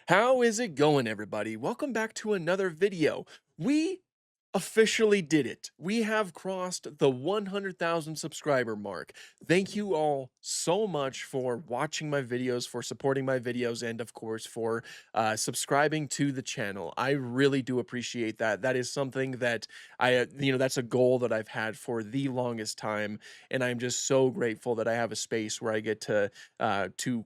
How is it going, everybody? Welcome back to another video. We officially did it. We have crossed the 100,000 subscriber mark. Thank you all so much for watching my videos, for supporting my videos, and of course for subscribing to the channel. I really do appreciate that. That is something that that's a goal that I've had for the longest time, and I'm just so grateful that I have a space where I get to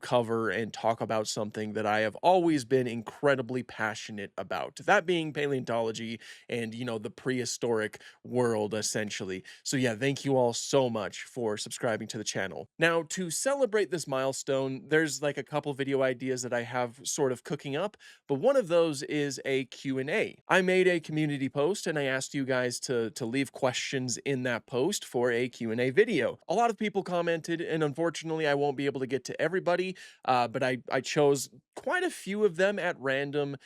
cover and talk about something that I have always been incredibly passionate about. That being paleontology and the prehistoric world essentially. So yeah, thank you all so much for subscribing to the channel. Now, to celebrate this milestone, there's like a couple video ideas that I have sort of cooking up, but one of those is a Q&A. I made a community post and I asked you guys to leave questions in that post for a Q&A video. A lot of people commented, and unfortunately I won't be able to get to everybody, but I chose quite a few of them at random.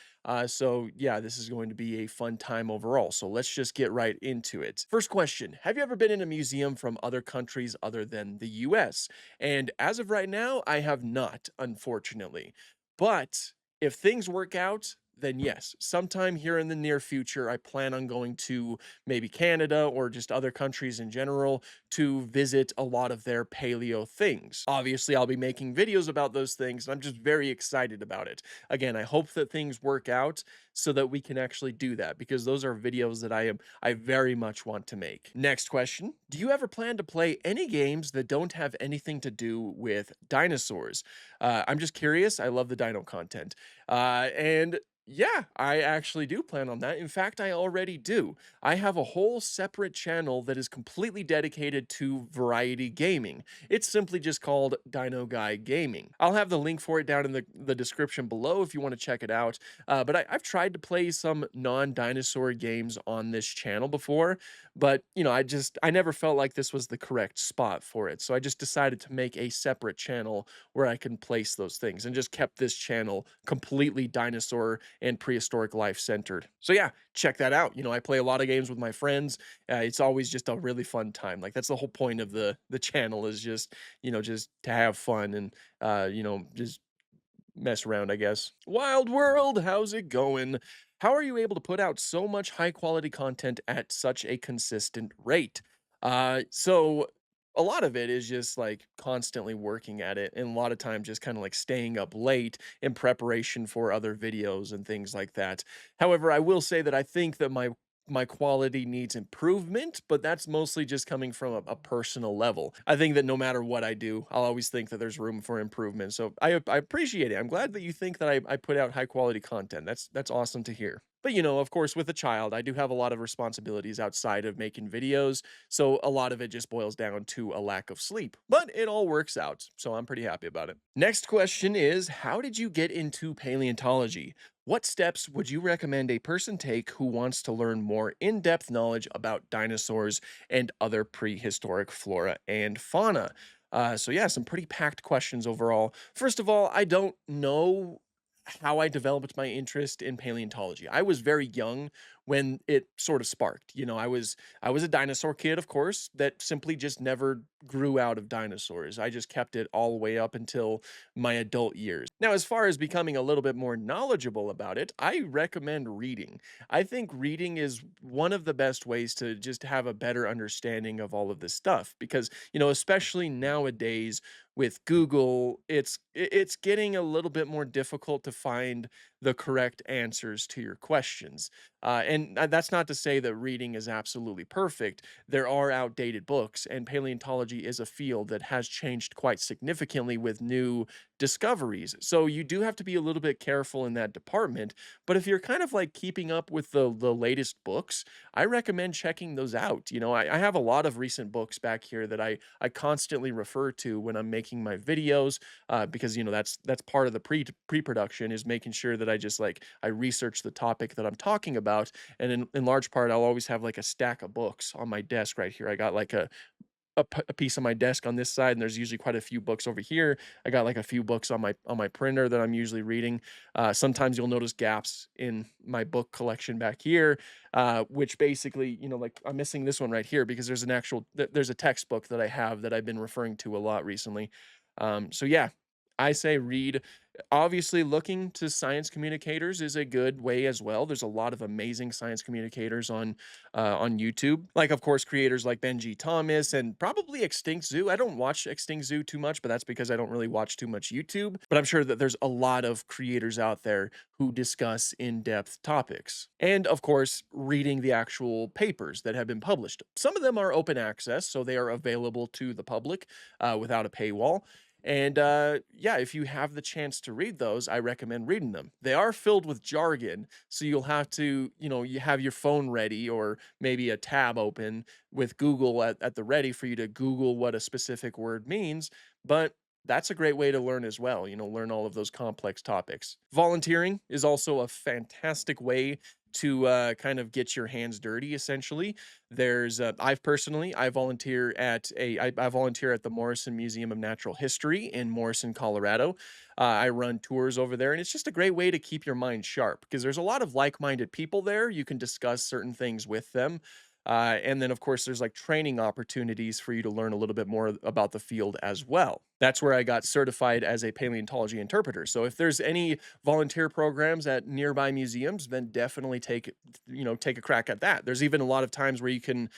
So yeah, this is going to be a fun time overall. So let's just get right into it. First question: have you ever been in a museum from other countries other than the US? And as of right now, I have not, unfortunately. But if things work out, then yes, sometime here in the near future, I plan on going to maybe Canada or just other countries in general to visit a lot of their paleo things. Obviously, I'll be making videos about those things, and I'm just very excited about it. Again, I hope that things work out so that we can actually do that, because those are videos that I very much want to make. Next question: do you ever plan to play any games that don't have anything to do with dinosaurs? I'm just curious. I love the dino content. And yeah, I actually do plan on that. In fact, I already do. I have a whole separate channel that is completely dedicated to variety gaming. It's simply just called Dino Guy Gaming. I'll have the link for it down in the description below if you want to check it out. But I've tried to play some non-dinosaur games on this channel before, but I never felt like this was the correct spot for it. So I just decided to make a separate channel where I can place those things, and just kept this channel completely dinosaur and prehistoric life centered. So yeah, check that out. I play a lot of games with my friends. It's always just a really fun time. Like, that's the whole point of the channel, is just to have fun and just mess around, I guess. Wild World, how's it going? How are you able to put out so much high quality content at such a consistent rate? So a lot of it is just like constantly working at it, and a lot of times just kind of like staying up late in preparation for other videos and things like that. However, I will say that I think that my quality needs improvement, but that's mostly just coming from a personal level. I think that no matter what I do, I'll always think that there's room for improvement. So I appreciate it. I'm glad that you think that I put out high quality content. That's awesome to hear. But of course, with a child, I do have a lot of responsibilities outside of making videos. So a lot of it just boils down to a lack of sleep. But it all works out. So I'm pretty happy about it. Next question is: how did you get into paleontology? What steps would you recommend a person take who wants to learn more in-depth knowledge about dinosaurs and other prehistoric flora and fauna? So yeah, some pretty packed questions overall. First of all, I don't know how I developed my interest in paleontology. I was very young when it sort of sparked. I was a dinosaur kid, of course, that simply just never grew out of dinosaurs. I just kept it all the way up until my adult years. Now, as far as becoming a little bit more knowledgeable about it, I recommend reading. I think reading is one of the best ways to just have a better understanding of all of this stuff, because, especially nowadays with Google, it's getting a little bit more difficult to find the correct answers to your questions. And that's not to say that reading is absolutely perfect. There are outdated books, and paleontology is a field that has changed quite significantly with new discoveries. So you do have to be a little bit careful in that department. But if you're kind of like keeping up with the latest books, I recommend checking those out. I have a lot of recent books back here that I constantly refer to when I'm making my videos, because that's part of the pre-production, is making sure that I research the topic that I'm talking about. And in large part, I'll always have like a stack of books on my desk right here. I got like a piece of my desk on this side, and there's usually quite a few books over here. I got like a few books on my printer that I'm usually reading. Sometimes you'll notice gaps in my book collection back here, which basically, like, I'm missing this one right here because there's a textbook that I have that I've been referring to a lot recently. So yeah, I say read. Obviously, looking to science communicators is a good way as well. There's a lot of amazing science communicators on YouTube. Like, of course, creators like Benji Thomas and probably Extinct Zoo. I don't watch Extinct Zoo too much, but that's because I don't really watch too much YouTube. But I'm sure that there's a lot of creators out there who discuss in-depth topics. And of course, reading the actual papers that have been published. Some of them are open access, so they are available to the public without a paywall. And yeah, if you have the chance to read those, I recommend reading them. They are filled with jargon, so you'll have to, you have your phone ready or maybe a tab open with Google at the ready for you to Google what a specific word means. But that's a great way to learn as well, learn all of those complex topics. Volunteering is also a fantastic way to kind of get your hands dirty, essentially. I volunteer at I volunteer at the Morrison Museum of Natural History in Morrison, Colorado. I run tours over there, and it's just a great way to keep your mind sharp because there's a lot of like-minded people there. You can discuss certain things with them. And then, of course, there's like training opportunities for you to learn a little bit more about the field as well. That's where I got certified as a paleontology interpreter. So if there's any volunteer programs at nearby museums, then definitely take a crack at that. There's even a lot of times where you can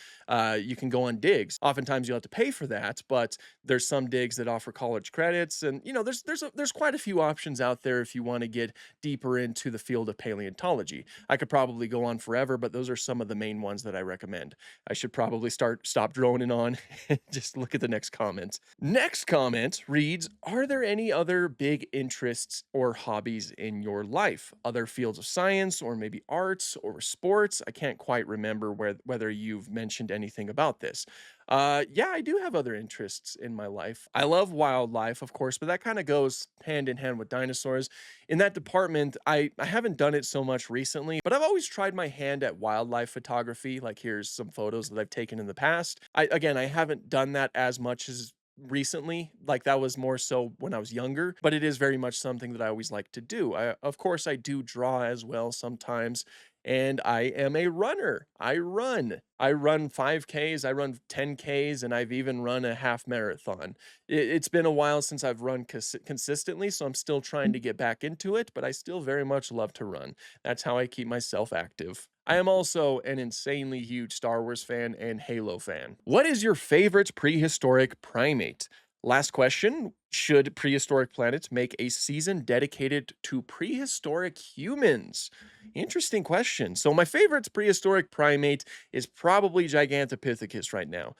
go on digs. Oftentimes you'll have to pay for that, but there's some digs that offer college credits, and there's quite a few options out there if you want to get deeper into the field of paleontology. I could probably go on forever, but those are some of the main ones that I recommend. I should probably stop droning on and just look at the next comment. Next comment reads, are there any other big interests or hobbies in your life? Other fields of science or maybe arts or sports? I can't quite remember whether you've mentioned anything about this. Yeah, I do have other interests in my life. I love wildlife, of course, but that kind of goes hand in hand with dinosaurs. In that department, I haven't done it so much recently, but I've always tried my hand at wildlife photography. Like, here's some photos that I've taken in the past. I haven't done that as much as recently. Like, that was more so when I was younger, but it is very much something that I always like to do. Of course, I do draw as well sometimes, and I am a runner. I run 5Ks, I run 10Ks, and I've even run a half marathon. It's been a while since I've run consistently, so I'm still trying to get back into it, but I still very much love to run. That's how I keep myself active. I am also an insanely huge Star Wars fan and Halo fan. What is your favorite prehistoric primate? Last question. Should prehistoric planets make a season dedicated to prehistoric humans? Interesting question. So, my favorite prehistoric primate is probably Gigantopithecus right now.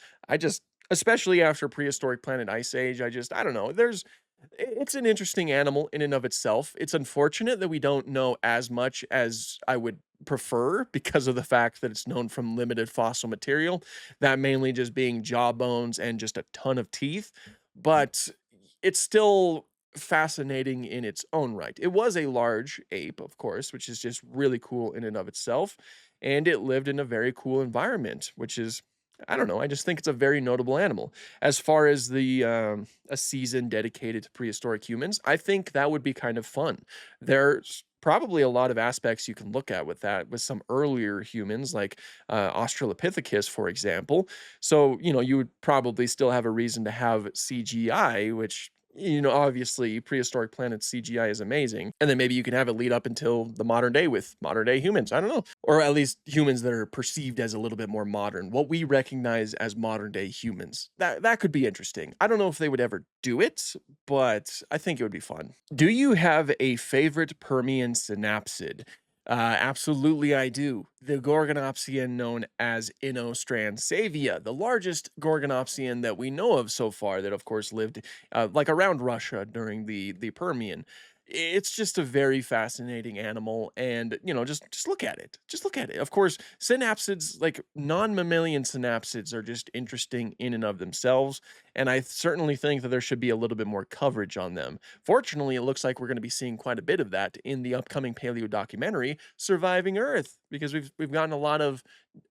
Especially after prehistoric planet Ice Age, I don't know. It's an interesting animal in and of itself. It's unfortunate that we don't know as much as I would prefer because of the fact that it's known from limited fossil material, that mainly just being jaw bones and just a ton of teeth. But it's still fascinating in its own right. It was a large ape, of course, which is just really cool in and of itself. And it lived in a very cool environment, which is, I don't know, I just think it's a very notable animal. As far as a season dedicated to prehistoric humans, I think that would be kind of fun. There's probably a lot of aspects you can look at with that with some earlier humans like Australopithecus, for example. So, you would probably still have a reason to have CGI, which, obviously prehistoric planet CGI is amazing. And then maybe you can have it lead up until the modern day with modern day humans. I don't know. Or at least humans that are perceived as a little bit more modern, what we recognize as modern day humans. That could be interesting. I don't know if they would ever do it, but I think it would be fun. Do you have a favorite Permian synapsid? Absolutely, I do. The Gorgonopsian known as Inostransavia, the largest Gorgonopsian that we know of so far, that of course lived like around Russia during the Permian. It's just a very fascinating animal, and just look at it. Just look at it. Of course, synapsids, like non-mammalian synapsids, are just interesting in and of themselves, and I certainly think that there should be a little bit more coverage on them. Fortunately, it looks like we're going to be seeing quite a bit of that in the upcoming paleo documentary, Surviving Earth, because we've gotten a lot of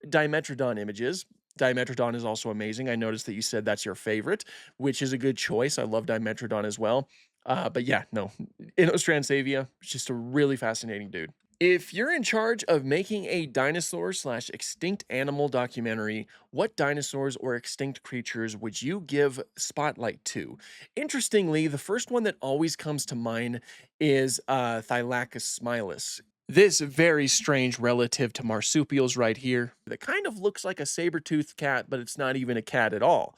Dimetrodon images. Dimetrodon is also amazing. I noticed that you said that's your favorite, which is a good choice. I love Dimetrodon as well. But yeah, no, Inostransavia, just a really fascinating dude. If you're in charge of making a dinosaur slash extinct animal documentary, what dinosaurs or extinct creatures would you give spotlight to? Interestingly, the first one that always comes to mind is Thylacus smilus. This very strange relative to marsupials right here that kind of looks like a saber-toothed cat, but it's not even a cat at all.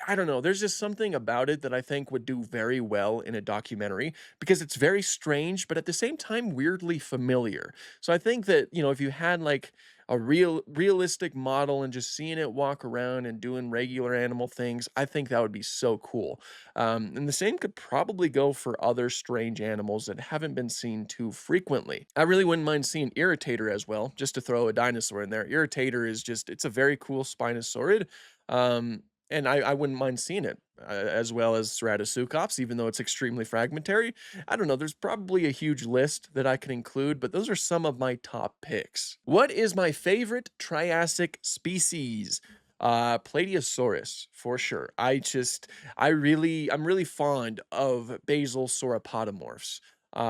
I don't know. There's just something about it that I think would do very well in a documentary because it's very strange, but at the same time weirdly familiar. So I think that, if you had like a realistic model and just seeing it walk around and doing regular animal things, I think that would be so cool. And the same could probably go for other strange animals that haven't been seen too frequently. I really wouldn't mind seeing Irritator as well, just to throw a dinosaur in there. Irritator is just, it's a very cool Spinosaurid. Um, and I wouldn't mind seeing it, as well as Ceratoseucops, even though it's extremely fragmentary. I don't know, there's probably a huge list that I can include, but those are some of my top picks. What is my favorite Triassic species? Plateosaurus, for sure. I'm really fond of basal sauropodomorphs.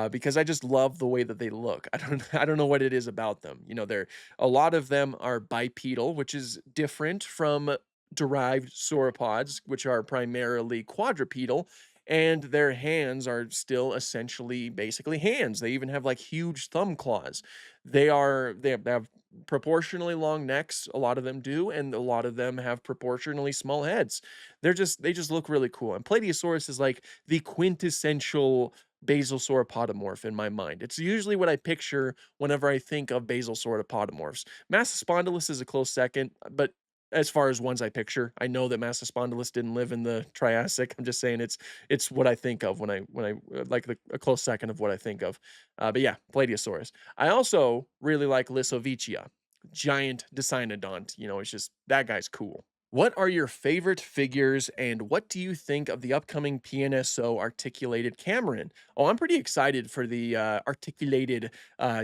Because I just love the way that they look. I don't know what it is about them. They're a lot of them are bipedal, which is different from derived sauropods, which are primarily quadrupedal, and their hands are still essentially basically hands. They even have like huge thumb claws. They have proportionally long necks, a lot of them do, and a lot of them have proportionally small heads. They just look really cool. And Plateosaurus is like the quintessential basal sauropodomorph in my mind. It's usually what I picture whenever I think of basal sauropodomorphs. Massospondylus is a close second, but as far as ones I picture, I know that Massospondylus didn't live in the Triassic. I'm just saying it's what I think of when I like a close second of what I think of. But yeah, Plateosaurus. I also really like Lissovicia, giant Dicynodont. It's just that guy's cool. What are your favorite figures and what do you think of the upcoming PNSO articulated Cameron? Oh, I'm pretty excited for the articulated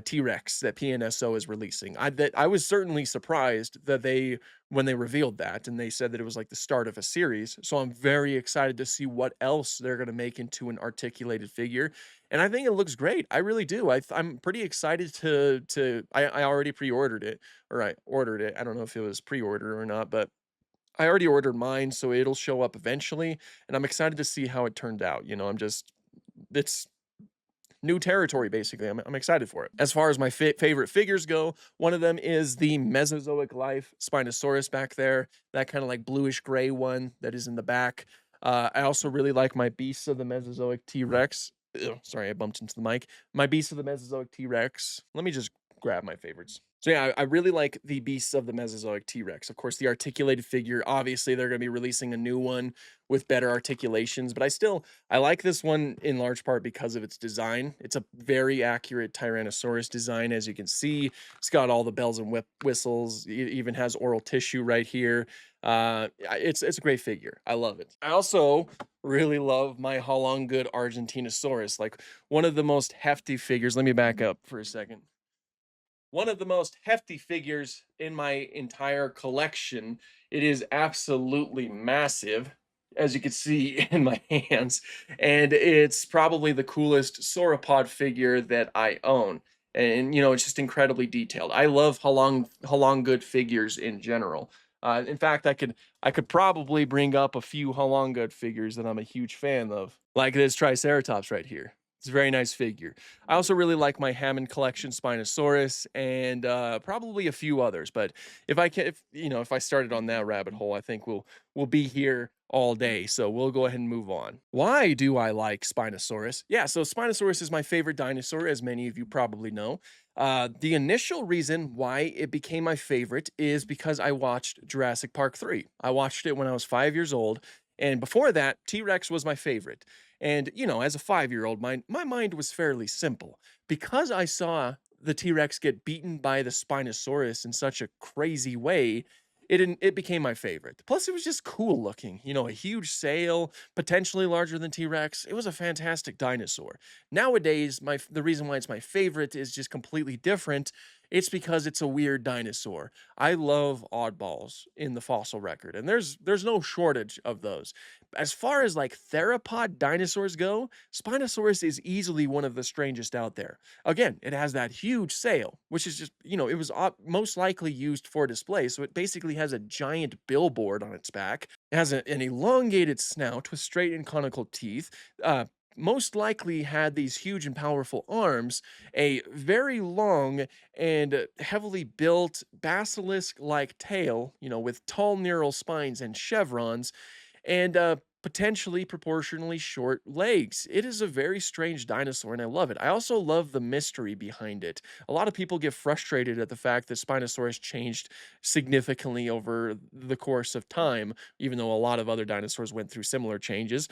T-Rex that PNSO is releasing. I was certainly surprised that when they revealed that and they said that it was like the start of a series. So I'm very excited to see what else they're going to make into an articulated figure. And I think it looks great. I really do. I'm pretty excited I already pre-ordered it, or I ordered it. I don't know if it was pre-order or not, but I already ordered mine, so it'll show up eventually, and I'm excited to see how it turned out. It's new territory basically. I'm excited for it. As far as my favorite figures go, one of them is the Mesozoic life Spinosaurus back there, that kind of like bluish gray one that is in the back. I also really like my Beasts of the Mesozoic T-Rex. Sorry, I bumped into the mic. My Beasts of the Mesozoic T-Rex. Let me just grab my favorites. So yeah, I really like the Beasts of the Mesozoic T-Rex. Of course, the articulated figure, obviously they're going to be releasing a new one with better articulations, but I like this one in large part because of its design. It's a very accurate Tyrannosaurus design, as you can see. It's got all the bells and whistles. It even has oral tissue right here. It's a great figure. I love it. I also really love my Good Argentinosaurus, like one of the most hefty figures. Let me back up for a second. One of the most hefty figures in my entire collection. It is absolutely massive, as you can see in my hands, and it's probably the coolest sauropod figure that I own. And it's just incredibly detailed. I love Good figures in general. In fact, I could probably bring up a few Good figures that I'm a huge fan of, like this Triceratops right here. It's a very nice figure. I also really like my Hammond collection Spinosaurus and probably a few others. But if I started on that rabbit hole, I think we'll be here all day. So we'll go ahead and move on. Why do I like Spinosaurus? Yeah, so Spinosaurus is my favorite dinosaur, as many of you probably know. The initial reason why it became my favorite is because I watched Jurassic Park 3. I watched it when I was 5 years old. And before that, T-Rex was my favorite. And, as a 5-year-old, my mind was fairly simple. Because I saw the T-Rex get beaten by the Spinosaurus in such a crazy way, it became my favorite. Plus, it was just cool looking. A huge sail, potentially larger than T-Rex. It was a fantastic dinosaur. Nowadays, the reason why it's my favorite is just completely different. It's because it's a weird dinosaur. I love oddballs in the fossil record, and there's no shortage of those. As far as like theropod dinosaurs go, Spinosaurus is easily one of the strangest out there. Again, it has that huge sail, which is just, it was most likely used for display. So it basically has a giant billboard on its back. It has an elongated snout with straight and conical teeth. Most likely had these huge and powerful arms, a very long and heavily built basilisk like tail, with tall neural spines and chevrons, and potentially proportionally short legs. It is a very strange dinosaur, and I love it. I also love the mystery behind it. A lot of people get frustrated at the fact that Spinosaurus changed significantly over the course of time, even though a lot of other dinosaurs went through similar changes.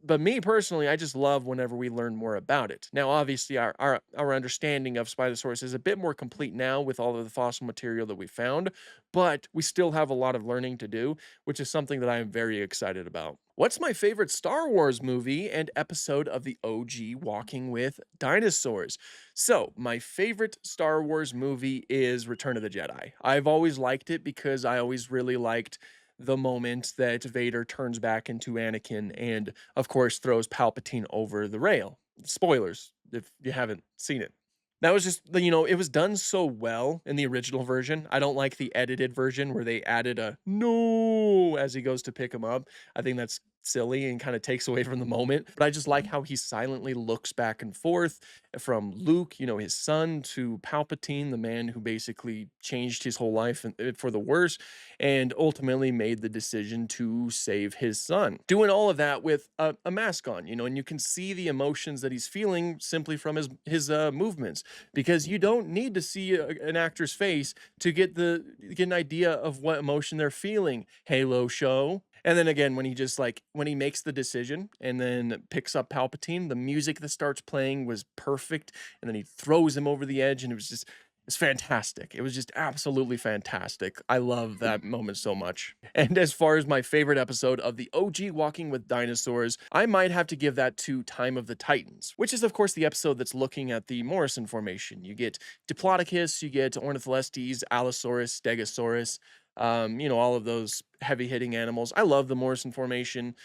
But me personally, I just love whenever we learn more about it. Now, obviously, our understanding of Spinosaurus is a bit more complete now with all of the fossil material that we found, but we still have a lot of learning to do, which is something that I am very excited about. What's my favorite Star Wars movie and episode of the OG Walking with Dinosaurs? So, my favorite Star Wars movie is Return of the Jedi. I've always liked it because I always really liked the moment that Vader turns back into Anakin and, of course, throws Palpatine over the rail. Spoilers if you haven't seen it. That was just it was done so well in the original version. I don't like the edited version where they added a "no" as he goes to pick him up. I think that's silly and kinda takes away from the moment, but I just like how he silently looks back and forth from Luke, his son, to Palpatine, the man who basically changed his whole life for the worse, and ultimately made the decision to save his son. Doing all of that with a mask on, and you can see the emotions that he's feeling simply from his movements, because you don't need to see an actor's face to get an idea of what emotion they're feeling. Halo show. And then again, when he just like when he makes the decision and then picks up Palpatine, the music that starts playing was perfect, and then he throws him over the edge, and it's fantastic. It was just absolutely fantastic. I love that moment so much. And as far as my favorite episode of the OG Walking with Dinosaurs, I might have to give that to Time of the Titans, which is, of course, the episode that's looking at the Morrison Formation. You get Diplodocus, you get Ornitholestes, Allosaurus, Stegosaurus, all of those heavy hitting animals. I love the Morrison Formation,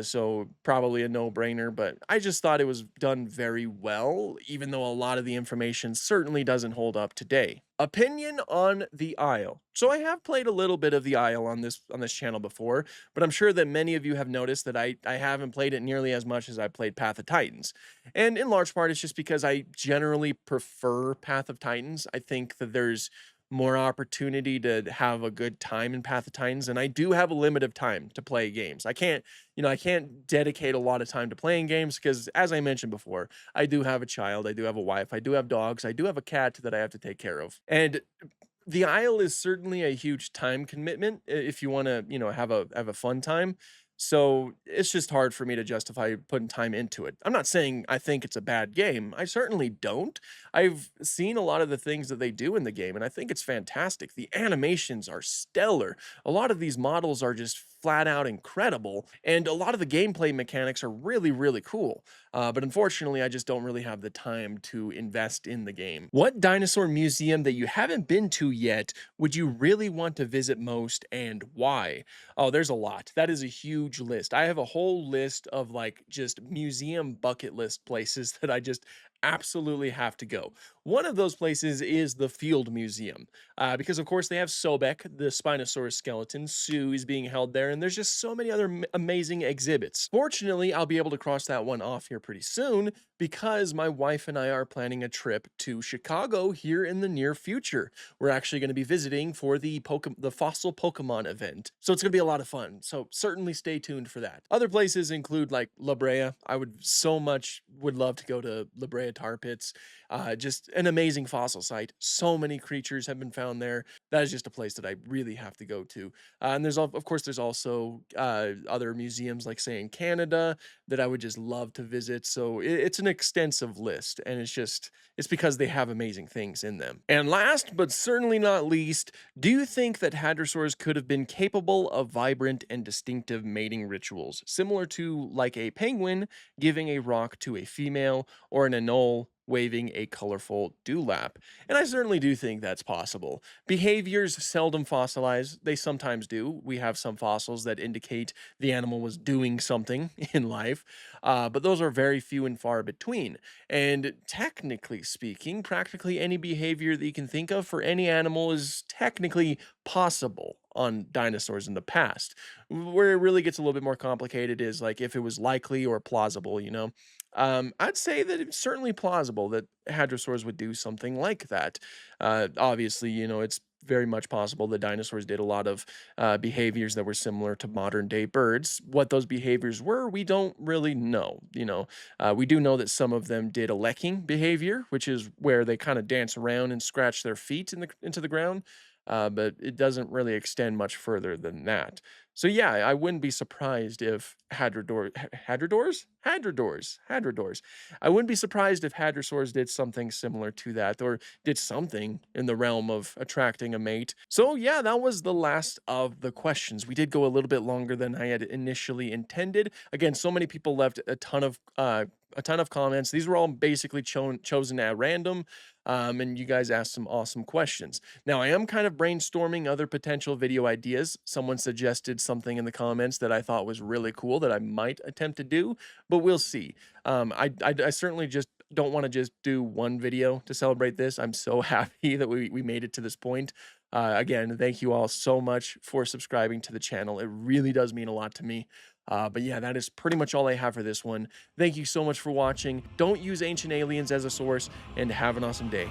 so probably a no brainer, but I just thought it was done very well, even though a lot of the information certainly doesn't hold up today. Opinion on the Isle. So I have played a little bit of the Isle on this channel before, but I'm sure that many of you have noticed that I haven't played it nearly as much as I played Path of Titans. And in large part, it's just because I generally prefer Path of Titans. I think that there's more opportunity to have a good time in Path of Titans, and I do have a limit of time to play games. I can't dedicate a lot of time to playing games because, as I mentioned before, I do have a child, I do have a wife, I do have dogs, I do have a cat that I have to take care of. And the Isle is certainly a huge time commitment if you wanna, have a fun time. So, it's just hard for me to justify putting time into it. I'm not saying I think it's a bad game, I certainly don't. I've seen a lot of the things that they do in the game, and I think it's fantastic. The animations are stellar. A lot of these models are just flat out incredible, and a lot of the gameplay mechanics are really, really cool. But unfortunately, I just don't really have the time to invest in the game. What dinosaur museum that you haven't been to yet would you really want to visit most, and why? Oh, there's a lot. That is a huge list. I have a whole list of like just museum bucket list places that I just absolutely have to go. One of those places is the Field Museum, because of course they have Sobek, the Spinosaurus skeleton. Sue is being held there, and there's just so many other amazing exhibits. Fortunately, I'll be able to cross that one off here pretty soon because my wife and I are planning a trip to Chicago here in the near future. We're actually going to be visiting for the Fossil Pokemon event, so it's going to be a lot of fun. So certainly stay tuned for that. Other places include like La Brea. I would love to go to La Brea Tar Pits. Just an amazing fossil site. So many creatures have been found there. That is just a place that I really have to go to. And of course, there's also other museums, like say in Canada, that I would just love to visit. So it's an extensive list, and it's because they have amazing things in them. And last but certainly not least, do you think that hadrosaurs could have been capable of vibrant and distinctive mating rituals, similar to like a penguin giving a rock to a female or an anole waving a colorful dewlap. And I certainly do think that's possible. Behaviors seldom fossilize, they sometimes do. We have some fossils that indicate the animal was doing something in life, but those are very few and far between. And technically speaking, practically any behavior that you can think of for any animal is technically possible on dinosaurs in the past. Where it really gets a little bit more complicated is like if it was likely or plausible, you know. I'd say that it's certainly plausible that hadrosaurs would do something like that. Obviously, you know, it's very much possible that dinosaurs did a lot of behaviors that were similar to modern day birds. What those behaviors were, we don't really know. You know, we do know that some of them did a lecking behavior, which is where they kind of dance around and scratch their feet into the ground. But it doesn't really extend much further than that. So yeah, I wouldn't be surprised if hadrodors. I wouldn't be surprised if hadrosaurs did something similar to that, or did something in the realm of attracting a mate. So yeah, that was the last of the questions. We did go a little bit longer than I had initially intended. Again, so many people left a ton of comments. These were all basically chosen at random. And you guys asked some awesome questions. Now, I am kind of brainstorming other potential video ideas. Someone suggested something in the comments that I thought was really cool that I might attempt to do, but we'll see. I certainly just don't want to just do one video to celebrate this. I'm so happy that we made it to this point. Again, thank you all so much for subscribing to the channel. It really does mean a lot to me. But yeah, that is pretty much all I have for this one. Thank you so much for watching. Don't use Ancient Aliens as a source, and have an awesome day.